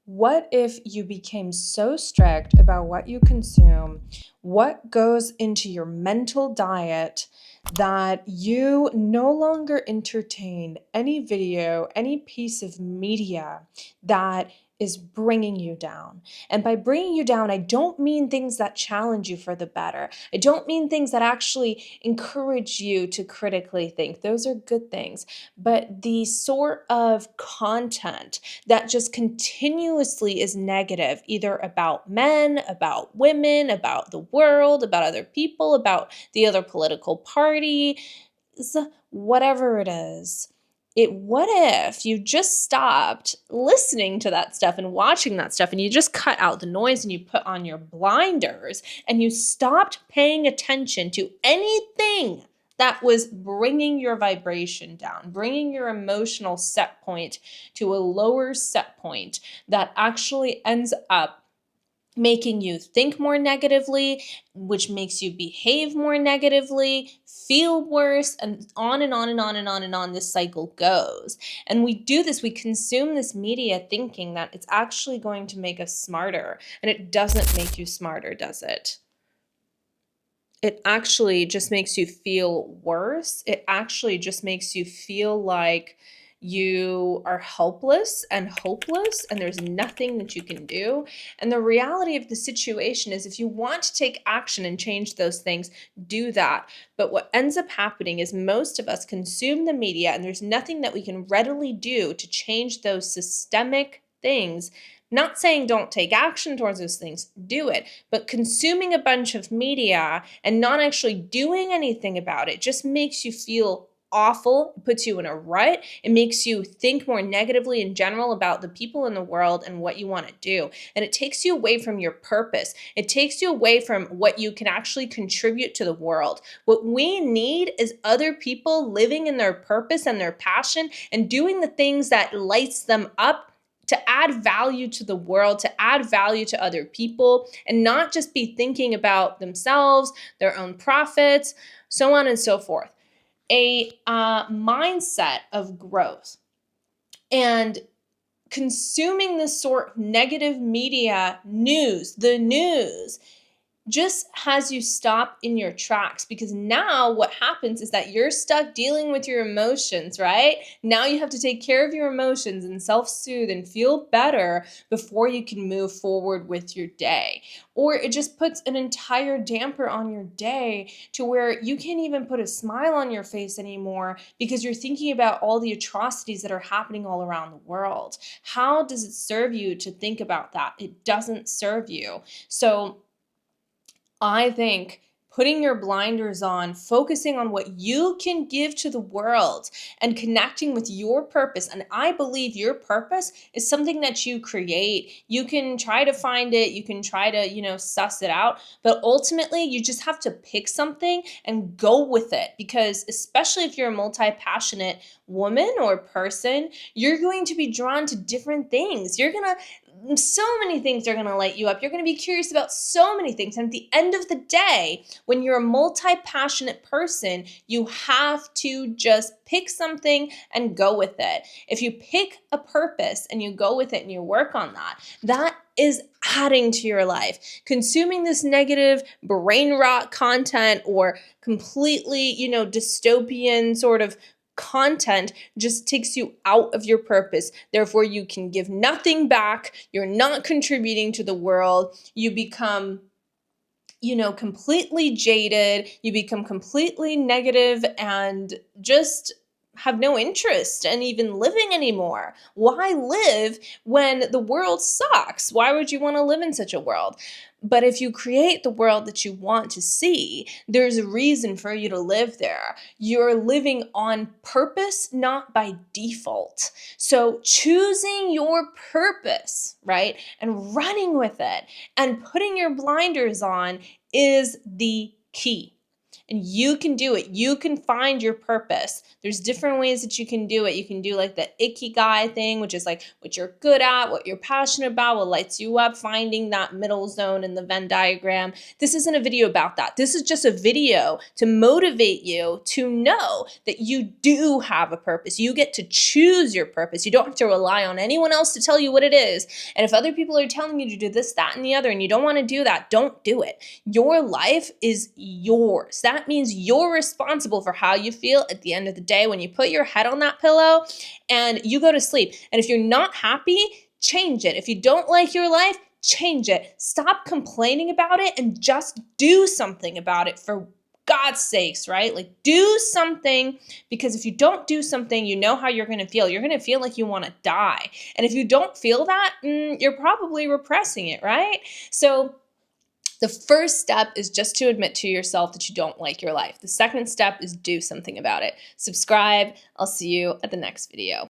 What if you became so strict about what you consume, what goes into your mental diet, that you no longer entertain any video, any piece of media that is bringing you down? And by bringing you down, I don't mean things that challenge you for the better. I don't mean things that actually encourage you to critically think. Those are good things. But the sort of content that just continuously is negative, either about men, about women, about the world, about other people, about the other political party, whatever it is. What if you just stopped listening to that stuff and watching that stuff, and you just cut out the noise and you put on your blinders and you stopped paying attention to anything that was bringing your vibration down, bringing your emotional set point to a lower set point that actually ends up making you think more negatively, which makes you behave more negatively, feel worse, and on and on and on and on and on this cycle goes. And we do this, we consume this media thinking that it's actually going to make us smarter, and it doesn't make you smarter, does it? It actually just makes you feel worse. It actually just makes you feel like you are helpless and hopeless and there's nothing that you can do. And the reality of the situation is, if you want to take action and change those things, do that. But what ends up happening is most of us consume the media and there's nothing that we can readily do to change those systemic things. Not saying don't take action towards those things, do it. But consuming a bunch of media and not actually doing anything about it just makes you feel awful. It puts you in a rut. It makes you think more negatively in general about the people in the world and what you want to do. And it takes you away from your purpose. It takes you away from what you can actually contribute to the world. What we need is other people living in their purpose and their passion and doing the things that lights them up, to add value to the world, to add value to other people, and not just be thinking about themselves, their own profits, so on and so forth. A mindset of growth. And consuming this sort of negative media news, the news, just has you stop in your tracks, because now what happens is that you're stuck dealing with your emotions, right? Now you have to take care of your emotions and self-soothe and feel better before you can move forward with your day. Or it just puts an entire damper on your day to where you can't even put a smile on your face anymore because you're thinking about all the atrocities that are happening all around the world. How does it serve you to think about that? It doesn't serve you. So I think putting your blinders on, focusing on what you can give to the world, and connecting with your purpose. And I believe your purpose is something that you create. You can try to find it, you can try to, suss it out, but ultimately you just have to pick something and go with it. Because especially if you're a multi-passionate woman or person, you're going to be drawn to different things. So many things are going to light you up. You're going to be curious about so many things. And at the end of the day, when you're a multi-passionate person, you have to just pick something and go with it. If you pick a purpose and you go with it and you work on that, that is adding to your life. Consuming this negative brain rot content or completely, dystopian sort of content just takes you out of your purpose. Therefore, you can give nothing back. You're not contributing to the world. You become completely jaded. You become completely negative and just have no interest in even living anymore. Why live when the world sucks? Why would you want to live in such a world? But if you create the world that you want to see, there's a reason for you to live there. You're living on purpose, not by default. So choosing your purpose, right, and running with it and putting your blinders on is the key. and you can do it. You can find your purpose. There's different ways that you can do it. You can do like the Ikigai thing, which is like what you're good at, what you're passionate about, what lights you up, finding that middle zone in the Venn diagram. This isn't a video about that. This is just a video to motivate you to know that you do have a purpose. You get to choose your purpose. You don't have to rely on anyone else to tell you what it is. And if other people are telling you to do this, that, and the other, and you don't want to do that, don't do it. Your life is yours. That means you're responsible for how you feel at the end of the day when you put your head on that pillow and you go to sleep. And if you're not happy, change it. If you don't like your life, change it. Stop complaining about it and just do something about it, for God's sakes, right? Like, do something, because if you don't do something, you know how you're going to feel. You're going to feel like you want to die. And if you don't feel that, you're probably repressing it, right? So the first step is just to admit to yourself that you don't like your life. The second step is do something about it. Subscribe. I'll see you at the next video.